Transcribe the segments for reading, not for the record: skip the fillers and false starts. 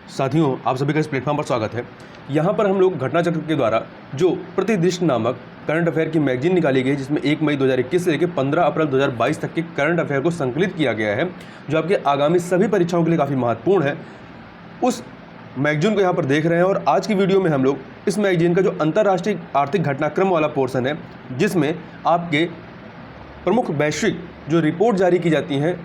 साथियों, आप सभी का इस प्लेटफॉर्म पर स्वागत है। यहाँ पर हम लोग घटना चक्र के द्वारा जो प्रतिदिन नामक करंट अफेयर की मैगजीन निकाली गई है, जिसमें 1 मई 2021 से लेकर 15 अप्रैल 2022 तक के करंट अफेयर को संकलित किया गया है, जो आपके आगामी सभी परीक्षाओं के लिए काफ़ी महत्वपूर्ण है। उस मैगजीन को यहाँ पर देख रहे हैं और आज की वीडियो में हम लोग इस मैगजीन का जो अंतर्राष्ट्रीय आर्थिक घटनाक्रम वाला पोर्शन है, जिसमें आपके प्रमुख वैश्विक जो रिपोर्ट जारी की जाती हैं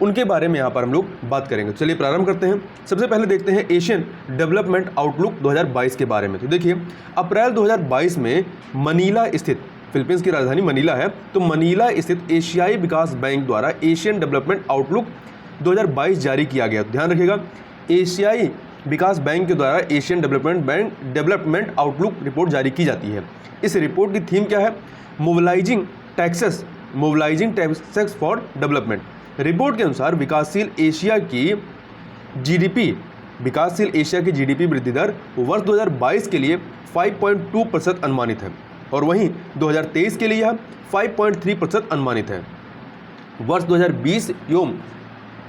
उनके बारे में यहाँ पर हम लोग बात करेंगे। चलिए प्रारंभ करते हैं। सबसे पहले देखते हैं एशियन डेवलपमेंट आउटलुक 2022 के बारे में। तो देखिए, अप्रैल 2022 में मनीला स्थित, फिलीपींस की राजधानी मनीला है, तो मनीला स्थित एशियाई विकास बैंक द्वारा एशियन डेवलपमेंट आउटलुक 2022 जारी किया गया। ध्यान रखिएगा, एशियाई विकास बैंक के द्वारा एशियन डेवलपमेंट आउटलुक रिपोर्ट जारी की जाती है। इस रिपोर्ट की थीम क्या है? Mobilising taxes for development. Report के अनुसार विकासशील एशिया की जीडीपी वृद्धि दर वर्ष 2022 के लिए 5.2% अनुमानित है और वहीं 2023 के लिए यह 5.3% अनुमानित है। वर्ष 2020 एवं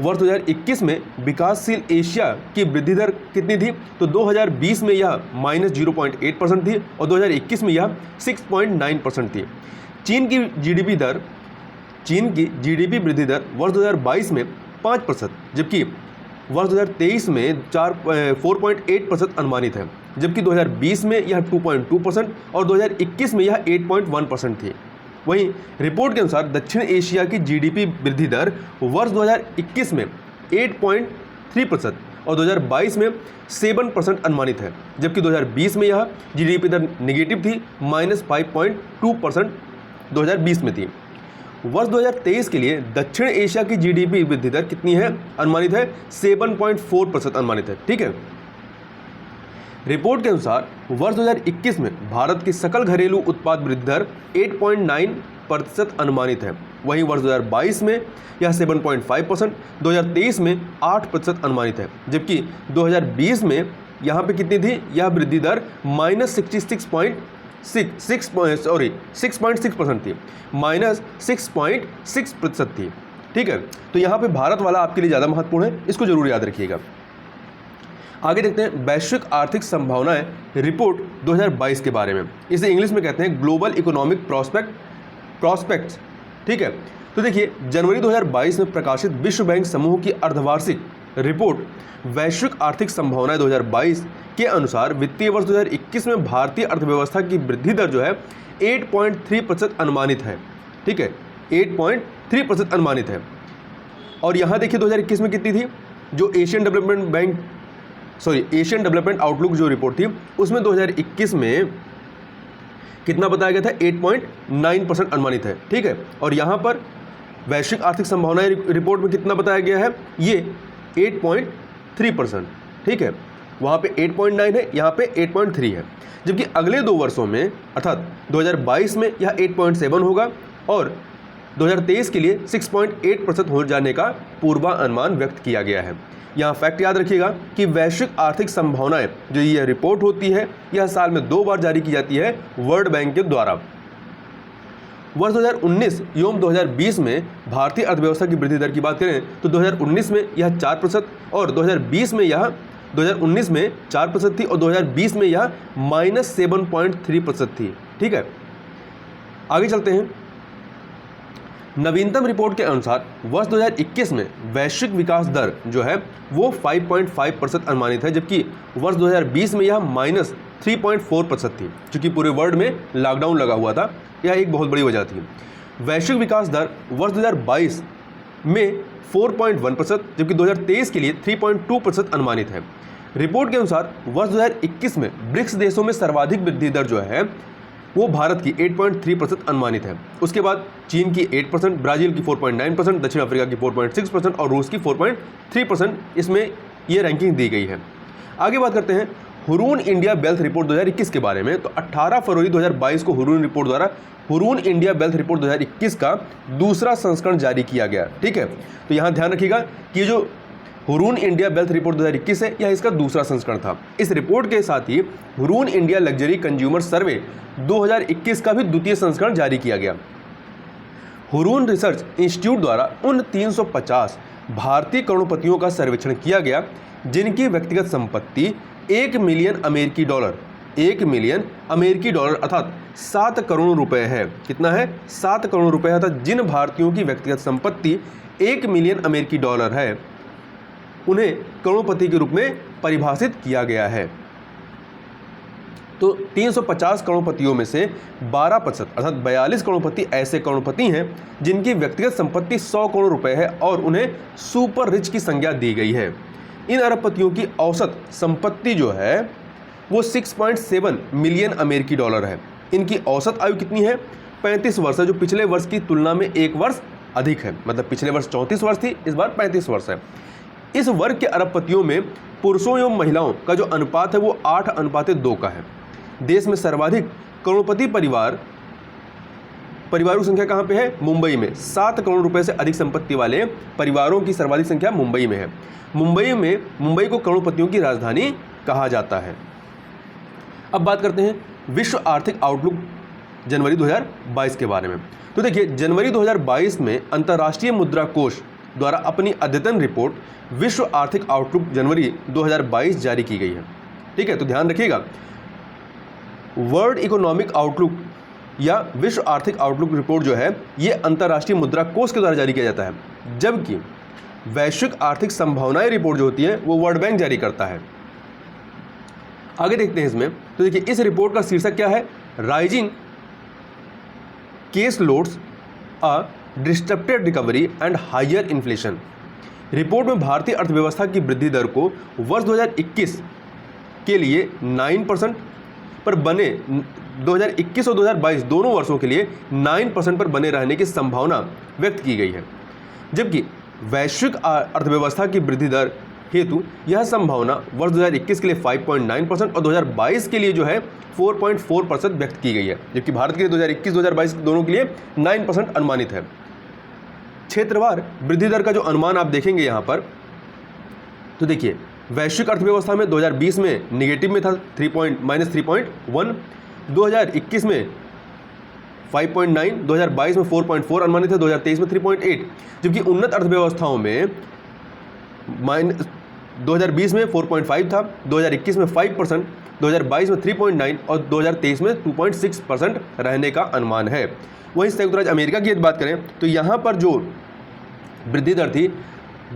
वर्ष 2021 में विकासशील एशिया की वृद्धि दर कितनी थी? तो 2020 में यह -0.8% थी और 2021 में यह 6.9% थी। चीन की जीडीपी वृद्धि दर वर्ष 2022 में 5%, जबकि वर्ष 2023 में 4.8% अनुमानित है, जबकि 2020 में यह 2.2% और 2021 में यह 8.1% थी। वहीं रिपोर्ट के अनुसार दक्षिण एशिया की जीडीपी वृद्धि दर वर्ष 2021 में 8.3% और 2022 में 7% अनुमानित है, जबकि 2020 में यह जीडीपी दर नेगेटिव थी, -5.2% 2020 में थी। वर्ष 2023 के लिए दक्षिण एशिया की जीडीपी वृद्धि दर कितनी है? अनुमानित है 7.4% अनुमानित है। ठीक है। रिपोर्ट के अनुसार वर्ष 2021 में भारत की सकल घरेलू उत्पाद वृद्धि दर 8.9% अनुमानित है। वहीं वर्ष 2022 में यह 7.5%, 2023 में 8% अनुमानित है, जबकि 2020 में यहाँ पे कितनी थी? यह वृद्धि दर -6.6% थी, -6.6% थी। ठीक है, तो यहाँ पे भारत वाला आपके लिए ज़्यादा महत्वपूर्ण है, इसको जरूर याद रखिएगा। आगे देखते हैं वैश्विक आर्थिक संभावनाएं रिपोर्ट 2022 के बारे में। इसे इंग्लिश में कहते हैं ग्लोबल इकोनॉमिक प्रॉस्पेक्ट्स। ठीक है, तो देखिए, जनवरी 2022 में प्रकाशित विश्व बैंक समूह की अर्धवार्षिक रिपोर्ट वैश्विक आर्थिक संभावनाएं 2022 के अनुसार वित्तीय वर्ष 2021 में भारतीय अर्थव्यवस्था की वृद्धि दर जो है 8.3% अनुमानित है। ठीक है, 8.3% अनुमानित है। और यहाँ देखिए 2021 में कितनी थी? जो एशियन डेवलपमेंट आउटलुक जो रिपोर्ट थी, उसमें 2021 में कितना बताया गया था? 8.9% अनुमानित है। ठीक है, और यहाँ पर वैश्विक आर्थिक संभावनाएं रिपोर्ट में कितना बताया गया है? ये 8.3%। ठीक है, वहाँ पे 8.9 है, यहाँ पे 8.3 है, जबकि अगले 2 वर्षों में अर्थात 2022 में यह 8.7 होगा और 2023 के लिए 6.8% हो जाने का पूर्वानुमान व्यक्त किया गया है। यहाँ फैक्ट याद रखिएगा कि वैश्विक आर्थिक संभावनाएं जो यह रिपोर्ट होती है, यह साल में 2 बार जारी की जाती है वर्ल्ड बैंक के द्वारा। वर्ष 2019 एवं 2020 में भारतीय अर्थव्यवस्था की वृद्धि दर की बात करें तो 2019 में यह 4% और 2019 में 4% थी और 2020 में यह -7.3% थी। ठीक है, आगे चलते हैं। नवीनतम रिपोर्ट के अनुसार वर्ष 2021 में वैश्विक विकास दर जो है वो 5.5% अनुमानित है, जबकि वर्ष 2020 में यह -3.4% थी, क्योंकि पूरे वर्ल्ड में लॉकडाउन लगा हुआ था। यह एक बहुत बड़ी वजह थी। वैश्विक विकास दर वर्ष 2022 में 4.1%, जबकि 2023 के लिए 3.2% अनुमानित है। रिपोर्ट के अनुसार वर्ष 2021 में ब्रिक्स देशों में सर्वाधिक वृद्धि दर जो है वो भारत की 8.3% अनुमानित है। उसके बाद चीन की 8%, ब्राज़ील की 4.9%, दक्षिण अफ्रीका की 4.6% और रूस की 4.3% इसमें ये रैंकिंग दी गई है। आगे बात करते हैं हुरून इंडिया वेल्थ रिपोर्ट 2021 के बारे में। तो 18 फरवरी 2022 को हुरून इंडिया वेल्थ रिपोर्ट 2021 का दूसरा संस्करण जारी किया गया। ठीक है, तो यहाँ ध्यान रखिएगा कि जो हुरून इंडिया वेल्थ रिपोर्ट 2021 है, यह इसका दूसरा संस्करण था। इस रिपोर्ट के साथ ही हुरून इंडिया लग्जरी कंज्यूमर सर्वे 2021 का भी द्वितीय संस्करण जारी किया गया। हुरून रिसर्च इंस्टीट्यूट द्वारा उन 350 भारतीय करोड़पतियों का सर्वेक्षण किया गया जिनकी व्यक्तिगत संपत्ति 1 मिलियन अमेरिकी डॉलर अर्थात 7 करोड़ रुपए है। कितना है? 7 करोड़ रुपए है। अर्थात जिन भारतीयों की व्यक्तिगत संपत्ति 1 मिलियन अमेरिकी डॉलर है, उन्हें करोड़पति के रूप में परिभाषित किया गया है। तो 350 करोड़पतियों में से 12% अर्थात 42 करोड़पति ऐसे करोड़पति हैं जिनकी व्यक्तिगत संपत्ति 100 करोड़ रुपए है और उन्हें सुपर रिच की संज्ञा दी गई है। इन अरबपतियों की औसत संपत्ति जो है वो 6.7 मिलियन अमेरिकी डॉलर है। इनकी औसत आयु कितनी है? 35 वर्ष है, जो पिछले वर्ष की तुलना में 1 वर्ष अधिक है। मतलब पिछले वर्ष 34 वर्ष थी, इस बार 35 वर्ष है। इस वर्ग के अरबपतियों में पुरुषों एवं महिलाओं का जो अनुपात है वो 8:2 का है। देश में सर्वाधिक करोड़पति परिवारों की संख्या कहाँ पे है? मुंबई में। 7 करोड़ रुपए से अधिक संपत्ति वाले परिवारों की सर्वाधिक संख्या मुंबई में है। मुंबई को करोड़पतियों की राजधानी कहा जाता है। अब बात करते हैं विश्व आर्थिक आउटलुक जनवरी 2022 के बारे में। तो देखिए, जनवरी 2022 में अंतर्राष्ट्रीय मुद्रा कोष द्वारा अपनी अद्यतन रिपोर्ट विश्व आर्थिक आउटलुक जनवरी 2022 जारी की गई है। ठीक है, तो ध्यान रखिएगा, वर्ल्ड इकोनॉमिक आउटलुक या विश्व आर्थिक आउटलुक रिपोर्ट जो है ये अंतर्राष्ट्रीय मुद्रा कोष के द्वारा जारी किया जाता है, जबकि वैश्विक आर्थिक संभावनाएं रिपोर्ट जो होती है वो वर्ल्ड बैंक जारी करता है। आगे देखते हैं इसमें। तो देखिए, इस रिपोर्ट का शीर्षक क्या है? Rising case loads a disturbed recovery and higher inflation. Report में भारतीय अर्थव्यवस्था की वृद्धि दर को वर्ष 2021 के लिए 9% पर बने 2021 और 2022 दोनों वर्षों के लिए 9% पर बने रहने की संभावना व्यक्त की गई है, जबकि वैश्विक अर्थव्यवस्था की वृद्धि दर हेतु यह संभावना वर्ष 2021 के लिए 5.9% और 2022 के लिए जो है 4.4% व्यक्त की गई है, जबकि भारत के लिए 2021-2022 दोनों के लिए 9% अनुमानित है। क्षेत्रवार वृद्धि दर का जो अनुमान आप देखेंगे यहाँ पर, तो देखिए, वैश्विक अर्थव्यवस्था में 2020 में निगेटिव में था -3.1, 2021 में 5.9, 2022 में 4.4 अनुमानित है, 2023 में 3.8, जबकि उन्नत अर्थव्यवस्थाओं में 2020 में 4.5 था, 2021 में 5%, 2022 में 3.9 और 2023 में 2.6% रहने का अनुमान है। वहीं संयुक्त राज्य अमेरिका की यदि बात करें तो यहाँ पर जो वृद्धि दर थी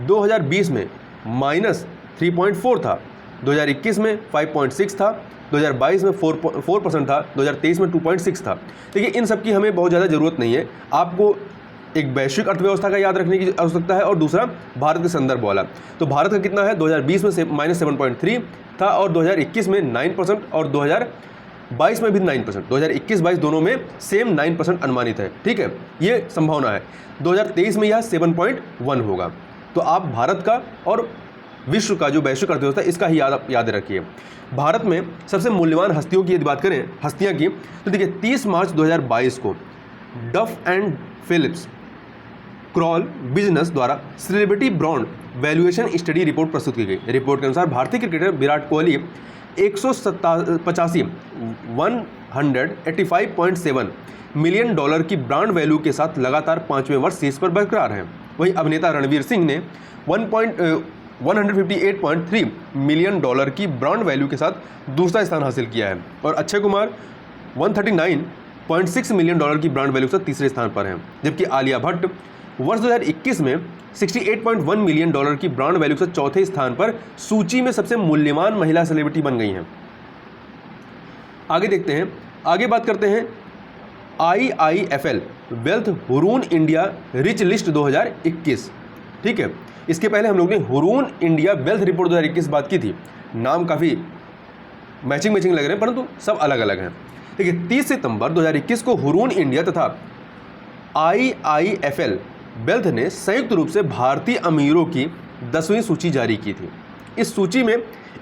2020 में -3.4 था, 2021 में 5.6 था, 2022 में 4% था, 2023 में 2.6 था। देखिए, इन सब की हमें बहुत ज़्यादा ज़रूरत नहीं है। आपको एक वैश्विक अर्थव्यवस्था का याद रखने की आवश्यकता है और दूसरा भारत के संदर्भ वाला। तो भारत का कितना है? 2020 में से -7.3 था और 2021 में 9% और 2022 में भी 9%, 2021-22 दोनों में सेम 9% अनुमानित है। ठीक है, ये संभावना है। 2023 में यह 7.1 होगा। तो आप भारत का और विश्व का जो वैश्विक अर्थव्यवस्था इसका ही याद रखिए। भारत में सबसे मूल्यवान हस्तियों की यदि बात करें, हस्तियां की, तो देखिए 30 मार्च 2022 को Duff and Phelps Kroll business द्वारा celebrity brand valuation study report प्रस्तुत की गई। रिपोर्ट के अनुसार भारतीय cricketer Virat Kohli 185.7 million dollar की ब्रांड वैल्यू के साथ लगातार 5वें वर्ष शीर्ष पर बरकरार हैं। वहीं अभिनेता रणवीर सिंह ने 158.3 मिलियन डॉलर की ब्रांड वैल्यू के साथ दूसरा स्थान हासिल किया है और अक्षय कुमार 139.6 मिलियन डॉलर की ब्रांड वैल्यू के साथ तीसरे स्थान पर हैं, जबकि आलिया भट्ट वर्ष 2021 में 68.1 मिलियन डॉलर की ब्रांड वैल्यू के साथ चौथे स्थान पर सूची में सबसे मूल्यवान महिला सेलिब्रिटी बन गई हैं। आगे देखते हैं, आगे बात करते हैं IIFL wealth Hurun India rich list 2021। ठीक है, इसके पहले हम लोग ने हुरून इंडिया वेल्थ रिपोर्ट 2021 बात की थी। नाम काफ़ी मैचिंग लग रहे हैं, परंतु सब अलग अलग हैं। देखिए, 30 सितंबर 2021 को हुरून इंडिया तथा IIFL वेल्थ ने संयुक्त रूप से भारतीय अमीरों की 10वीं सूची जारी की थी। इस सूची में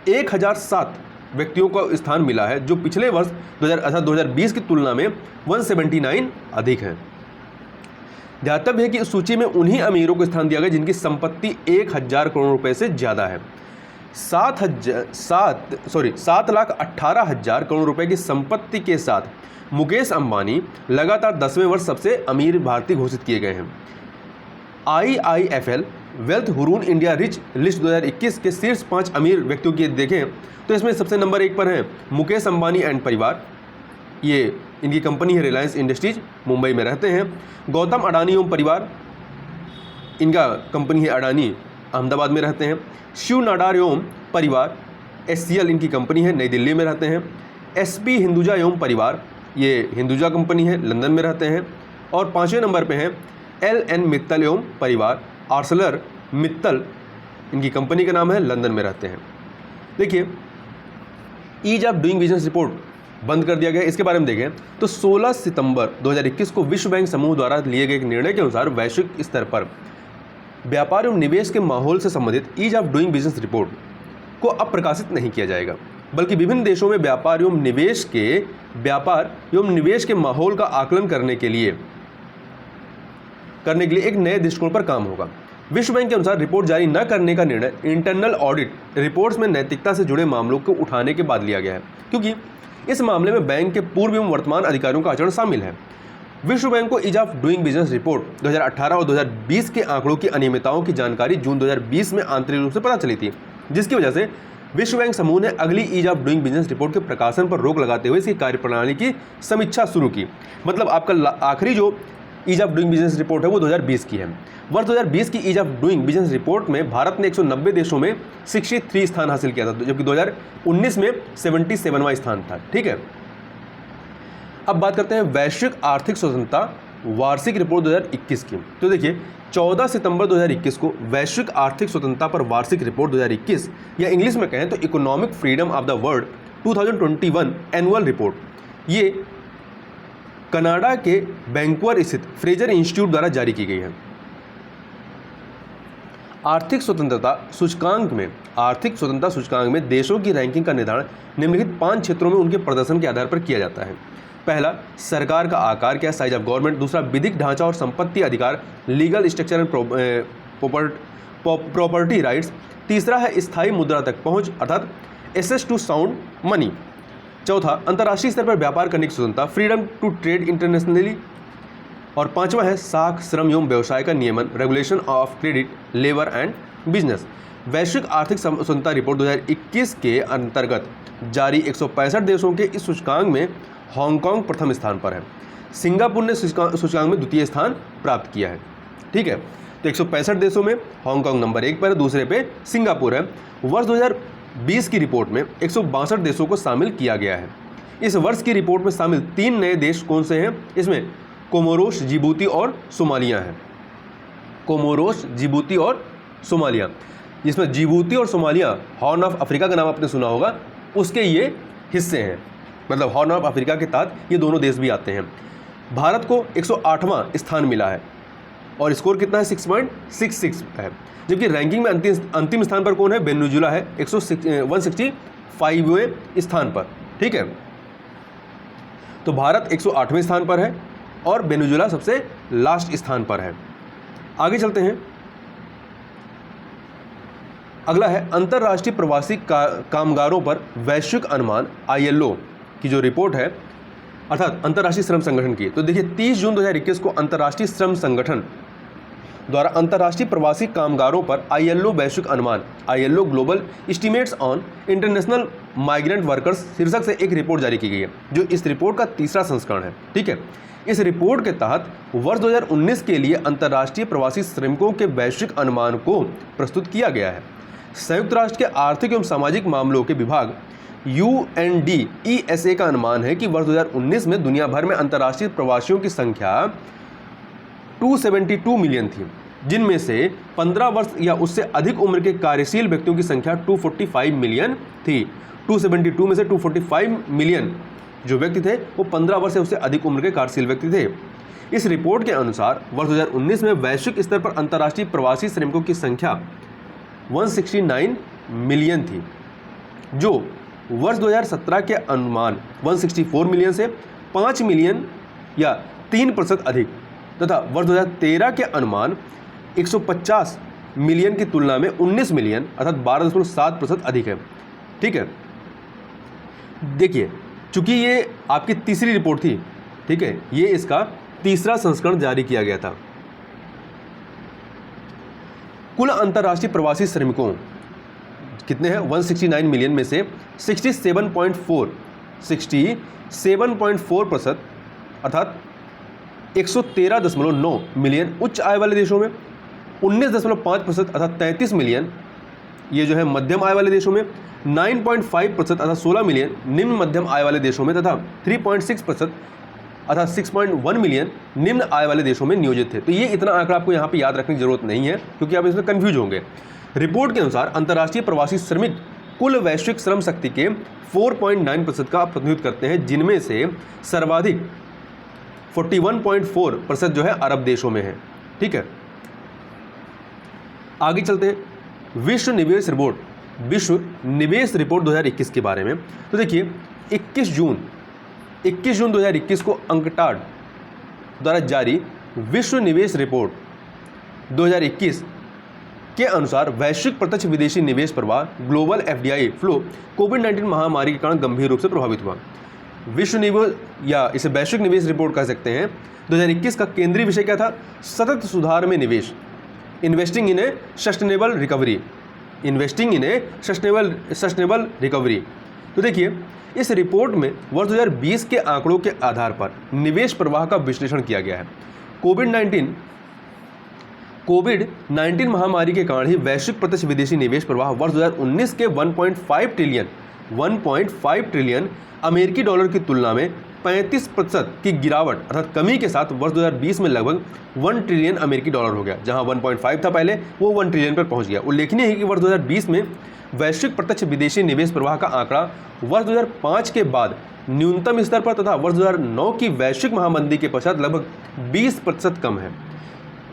1007 व्यक्तियों को स्थान मिला है, जो पिछले वर्ष 2020 की तुलना में 179 अधिक है। ध्यातव्य है कि इस सूची में उन्हीं अमीरों को स्थान दिया गया जिनकी संपत्ति 1000 करोड़ रुपए से ज़्यादा है। 7,18,000 करोड़ रुपए की संपत्ति के साथ मुकेश अंबानी लगातार 10वें वर्ष सबसे अमीर भारतीय घोषित किए गए हैं। IIFL wealth Hurun India rich list 2021 के शीर्ष 5 अमीर व्यक्तियों की देखें तो इसमें सबसे नंबर 1 पर है मुकेश अंबानी एंड परिवार। ये इनकी कंपनी है रिलायंस इंडस्ट्रीज, मुंबई में रहते हैं। गौतम अडानी एवं परिवार, इनका कंपनी है अडानी, अहमदाबाद में रहते हैं। शिव नाडार एवं परिवार, SCL इनकी कंपनी है, नई दिल्ली में रहते हैं। SP हिंदुजा एवं परिवार, ये हिंदुजा कंपनी है, लंदन में रहते हैं। और 5वें नंबर पे हैं LN मित्तल एवं परिवार, आर्सलर मित्तल इनकी कंपनी का नाम है, लंदन में रहते हैं। देखिए, ease of doing business report बंद कर दिया गया, इसके बारे में देखें तो 16 सितंबर 2021 को विश्व बैंक समूह द्वारा लिए गए एक निर्णय के अनुसार वैश्विक स्तर पर व्यापार एवं निवेश के माहौल से संबंधित ease of doing business report को अब प्रकाशित नहीं किया जाएगा, बल्कि विभिन्न देशों में व्यापार एवं निवेश के माहौल का आकलन करने के लिए एक नए दृष्टिकोण पर काम होगा। विश्व बैंक के अनुसार रिपोर्ट जारी न करने का निर्णय इंटरनल ऑडिट रिपोर्ट्स में नैतिकता से जुड़े मामलों को उठाने के बाद लिया गया है, क्योंकि इस मामले में बैंक के पूर्व एवं वर्तमान अधिकारियों का आचरण शामिल है। विश्व बैंक को ease of doing business report 2018 और 2020 के आंकड़ों की अनियमितताओं की जानकारी जून 2020 में आंतरिक रूप से पता चली थी, जिसकी वजह से विश्व बैंक समूह ने अगली ease of doing business report के प्रकाशन पर रोक लगाते हुए इसकी कार्यप्रणाली की समीक्षा शुरू की। मतलब आपका आखिरी जो ease of doing business report है वो 2020 की है। वर्ष 2020 की ease of doing business report में भारत ने 190 देशों में 63 स्थान हासिल किया था, जबकि 2019 में 77वां स्थान था। ठीक है, अब बात करते हैं वैश्विक आर्थिक स्वतंत्रता वार्षिक रिपोर्ट 2021 की। तो देखिए, 14 सितंबर 2021 को वैश्विक आर्थिक स्वतंत्रता पर वार्षिक रिपोर्ट 2021 या इंग्लिश में कहें तो economic freedom of the world 2021 annual report, ये कनाडा के वैंकूवर स्थित फ्रेजर इंस्टीट्यूट द्वारा जारी की गई है। आर्थिक स्वतंत्रता सूचकांक में देशों की रैंकिंग का निर्धारण निम्नलिखित 5 क्षेत्रों में उनके प्रदर्शन के आधार पर किया जाता है। पहला, सरकार का आकार क्या, साइज ऑफ गवर्नमेंट। दूसरा, विधिक ढांचा और संपत्ति अधिकार, legal structure and property rights. तीसरा है स्थायी मुद्रा तक पहुंच अर्थात एक्सेस टू साउंड मनी। चौथा, अंतर्राष्ट्रीय स्तर पर व्यापार करने की स्वतंत्रता, फ्रीडम टू ट्रेड इंटरनेशनली। और 5वां है साख, श्रम एवं व्यवसाय का नियमन, regulation of credit, labour and business. वैश्विक आर्थिक स्वतंत्रता रिपोर्ट 2021 के अंतर्गत जारी 165 देशों के इस सूचकांक में हांगकांग प्रथम स्थान पर है। सिंगापुर ने सूचकांक में द्वितीय स्थान प्राप्त किया है। ठीक है, तो 165 देशों में हांगकांग नंबर 1 पर है, दूसरे पे सिंगापुर है। वर्ष 2020 की रिपोर्ट में 162 देशों को शामिल किया गया है। इस वर्ष की रिपोर्ट में शामिल 3 नए देश कौन से हैं? इसमें कोमोरोस, जिबूती और सोमालिया है। कोमोरोस, जिबूती और सोमालिया, जिसमें जिबूती और सोमालिया हॉर्न ऑफ अफ्रीका का नाम आपने सुना होगा, उसके ये हिस्से हैं। मतलब हॉर्न ऑफ अफ्रीका के तहत ये दोनों देश भी आते हैं। भारत को 108वां स्थान मिला है और स्कोर कितना है? 6.66 है। जबकि रैंकिंग में अंतिम स्थान पर कौन है? वेनेजुएला है 165वें स्थान पर। ठीक है, तो भारत 108वें स्थान पर है और वेनेजुएला सबसे लास्ट स्थान पर है। आगे चलते हैं, अगला है अंतर्राष्ट्रीय प्रवासी कामगारों पर वैश्विक अनुमान, ILO की जो रिपोर्ट है अर्थात अंतर्राष्ट्रीय श्रम संगठन की। तो देखिए 30 जून 2021 को अंतर्राष्ट्रीय श्रम संगठन द्वारा अंतर्राष्ट्रीय प्रवासी कामगारों पर ILO वैश्विक अनुमान, ILO global estimates on international migrant workers शीर्षक से एक रिपोर्ट जारी की गई है, जो इस रिपोर्ट का तीसरा संस्करण है। ठीक है, इस रिपोर्ट के तहत वर्ष 2019 के लिए अंतर्राष्ट्रीय प्रवासी श्रमिकों के वैश्विक अनुमान को प्रस्तुत किया गया है। संयुक्त राष्ट्र के आर्थिक एवं सामाजिक मामलों के विभाग UNDESA का अनुमान है कि वर्ष 2019 में दुनिया भर में अंतर्राष्ट्रीय प्रवासियों की संख्या 272 मिलियन थी, जिनमें से 15 वर्ष या उससे अधिक उम्र के कार्यशील व्यक्तियों की संख्या 245 मिलियन थी। 272 में से 245 मिलियन जो व्यक्ति थे वो 15 वर्ष से उससे अधिक उम्र के कार्यशील व्यक्ति थे। इस रिपोर्ट के अनुसार वर्ष 2019 में वैश्विक स्तर पर अंतर्राष्ट्रीय प्रवासी श्रमिकों की संख्या 169 मिलियन थी, जो वर्ष 2017 के अनुमान 164 मिलियन से 5 मिलियन या 3% अधिक तथा वर्ष 2013 के अनुमान 150 मिलियन की तुलना में 19 मिलियन अर्थात 12.7% अधिक है। ठीक है, देखिए चूंकि ये आपकी तीसरी रिपोर्ट थी, ठीक है, ये इसका तीसरा संस्करण जारी किया गया था। कुल अंतर्राष्ट्रीय प्रवासी श्रमिकों कितने हैं 169 मिलियन में से 67.4% अर्थात 113.9 मिलियन उच्च आय वाले देशों में, 19.5% अर्थात 33 मिलियन ये जो है मध्यम आय वाले देशों में, 9.5% अर्थात 16 मिलियन निम्न मध्यम आय वाले देशों में तथा 3.6% अर्थात 6.1 मिलियन निम्न आय वाले देशों में नियोजित थे। तो ये इतना आंकड़ा आपको यहाँ पे याद रखने की जरूरत नहीं है क्योंकि आप इसमें कंफ्यूज होंगे। रिपोर्ट के अनुसार अंतर्राष्ट्रीय प्रवासी श्रमिक कुल वैश्विक श्रम शक्ति के 4.9% का प्रतिनिधित्व करते हैं, जिनमें से सर्वाधिक 41.4% जो है अरब देशों में है। ठीक है, आगे चलते हैं विश्व निवेश रिपोर्ट 2021 के बारे में। तो देखिए 21 जून 2021 को अंकटाड द्वारा जारी विश्व निवेश रिपोर्ट 2021 के अनुसार वैश्विक प्रत्यक्ष विदेशी निवेश प्रवाह ग्लोबल एफडीआई फ्लो कोविड-19 महामारी के कारण गंभीर रूप से प्रभावित हुआ। विश्व निवेश या इसे वैश्विक निवेश रिपोर्ट कह सकते हैं 2021 का केंद्रीय विषय क्या था? सतत सुधार में निवेश, investing in A sustainable recovery. तो देखिए इस रिपोर्ट में वर्ष 2020 के आंकड़ों के आधार पर निवेश प्रवाह का विश्लेषण किया गया है। कोविड-19 महामारी के कारण ही वैश्विक प्रत्यक्ष विदेशी निवेश प्रवाह वर्ष 2019 के 1.5 ट्रिलियन अमेरिकी डॉलर की तुलना में 35% की गिरावट अर्थात कमी के साथ वर्ष 2020 में लगभग 1 ट्रिलियन अमेरिकी डॉलर हो गया। जहां 1.5 था पहले, वो 1 ट्रिलियन पर पहुंच गया। उल्लेखनीय है कि वर्ष 2020 में वैश्विक प्रत्यक्ष विदेशी निवेश प्रवाह का आंकड़ा वर्ष 2005 के बाद न्यूनतम स्तर पर तथा वर्ष 2009 की वैश्विक महामंदी के पश्चात लगभग 20% कम है।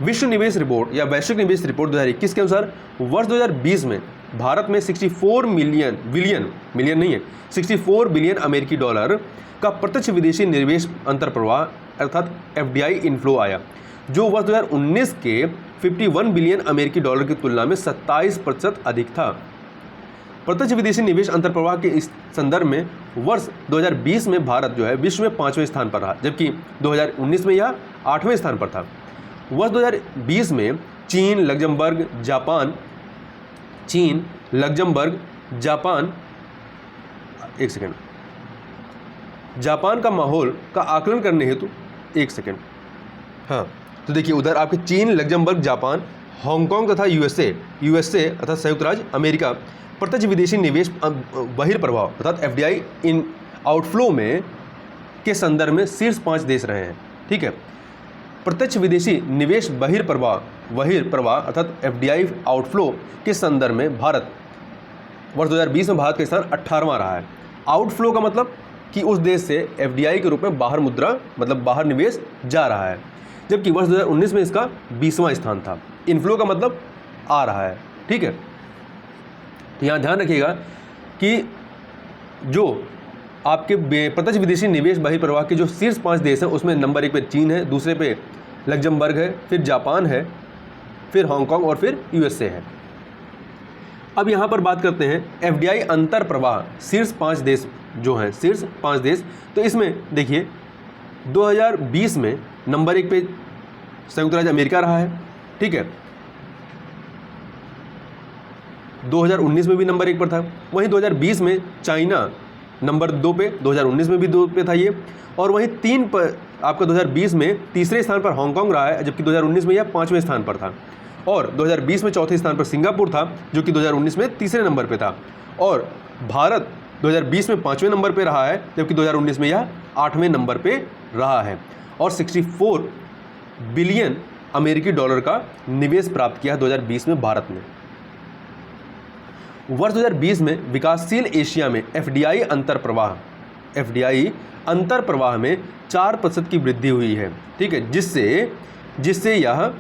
विश्व निवेश रिपोर्ट या वैश्विक निवेश रिपोर्ट 2021 के अनुसार वर्ष 2020 में भारत में 64 बिलियन अमेरिकी डॉलर का प्रत्यक्ष विदेशी निवेश अंतर्प्रवाह अर्थात एफडीआई इनफ्लो आया, जो वर्ष 2019 के 51 बिलियन अमेरिकी डॉलर की तुलना में 27% अधिक था। प्रत्यक्ष विदेशी निवेश अंतर्प्रवाह के इस संदर्भ में वर्ष 2020 में भारत जो है विश्व में 5वें स्थान पर रहा, जबकि 2019 में यह 8वें स्थान पर था। वर्ष 2020 में चीन, लग्जमबर्ग, जापान का माहौल का आकलन करने हेतु तो देखिए उधर आपके चीन, लग्जमबर्ग, जापान, हांगकांग तथा यूएसए अर्थात संयुक्त राज्य अमेरिका प्रत्यक्ष विदेशी निवेश बहिर्प्रभाव अर्थात एफडीआई इन आउटफ्लो में के संदर्भ में शीर्ष 5 देश रहे हैं। ठीक है, प्रत्यक्ष विदेशी निवेश बहिर्प्रवाह अर्थात एफडीआई आउटफ्लो के संदर्भ में भारत वर्ष 2020 में भारत का स्थान 18वां रहा है। आउटफ्लो का मतलब कि उस देश से एफडीआई के रूप में बाहर मुद्रा मतलब बाहर निवेश जा रहा है, जबकि वर्ष 2019 में इसका 20वां स्थान था। इनफ्लो का मतलब आ रहा है। ठीक है, तो यहाँ ध्यान रखिएगा कि जो आपके प्रत्यक्ष विदेशी निवेश बहिर्प्रवाह के जो शीर्ष 5 देश हैं उसमें नंबर 1 पे चीन है, दूसरे पे लग्जमबर्ग है, फिर जापान है, फिर हांगकांग और फिर यूएसए है। अब यहाँ पर बात करते हैं एफडीआई अंतर प्रवाह शीर्ष 5 देश जो हैं, शीर्ष 5 देश। तो इसमें देखिए 2020 में नंबर 1 पे संयुक्त राज्य अमेरिका रहा है। ठीक है, 2019 में भी नंबर 1 पर था। वहीं 2020 में चाइना नंबर 2 पे, 2019 में भी 2 पे था ये, और वहीं 3 पर आपका 2020 में तीसरे स्थान पर हांगकांग रहा है, जबकि 2019 में यह 5वें स्थान पर था। और 2020 में चौथे स्थान पर सिंगापुर था, जो कि 2019 में तीसरे नंबर पे था। और भारत 2020 में 5वें नंबर पे रहा है, जबकि 2019 में यह 8वें नंबर पे रहा है और 64 बिलियन अमेरिकी डॉलर का निवेश प्राप्त किया 2020 में भारत ने। वर्ष 2020 में विकासशील एशिया में एफडीआई अंतर्प्रवाह में 4% की वृद्धि हुई है। ठीक है, जिससे यह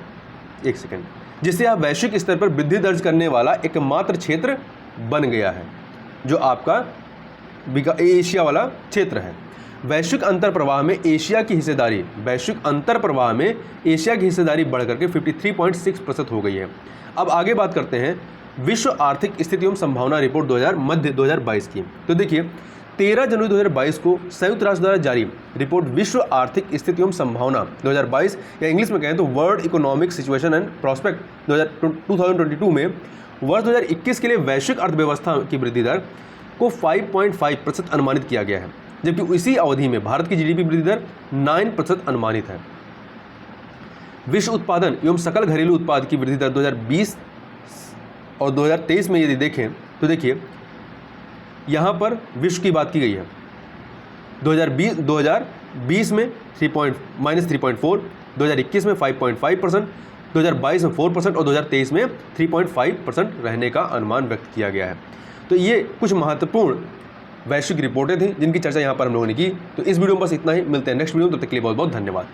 वैश्विक स्तर पर वृद्धि दर्ज करने वाला एकमात्र क्षेत्र बन गया है, जो आपका एशिया वाला क्षेत्र है। वैश्विक अंतर्प्रवाह में एशिया की हिस्सेदारी बढ़कर के 53.6% हो गई है। अब आगे बात करते हैं विश्व आर्थिक स्थिति एवं संभावना रिपोर्ट मध्य 2022 की। तो देखिए 13 जनवरी 2022 को संयुक्त राष्ट्र द्वारा जारी रिपोर्ट विश्व आर्थिक स्थिति एवं संभावना 2022 या इंग्लिश में कहें तो world economic situation and prospect 2022 में वर्ष 2021 के लिए वैश्विक अर्थव्यवस्था की वृद्धि दर को 5.5% अनुमानित किया गया है, जबकि इसी अवधि में भारत की जीडीपी वृद्धि दर 9% अनुमानित है। विश्व उत्पादन एवं सकल घरेलू उत्पाद की वृद्धि दर 2020 और 2023 में यदि देखें तो देखिए यहाँ पर विश्व की बात की गई है। 2020 में -3.4, 2021 में 5.5%, 2022 में 4% और 2023 में 3.5% रहने का अनुमान व्यक्त किया गया है। तो ये कुछ महत्वपूर्ण वैश्विक रिपोर्टें थी जिनकी चर्चा यहाँ पर हम लोगों ने की। तो इस वीडियो में बस इतना ही, मिलते हैं नेक्स्ट वीडियो में, तब तक के लिए बहुत बहुत धन्यवाद।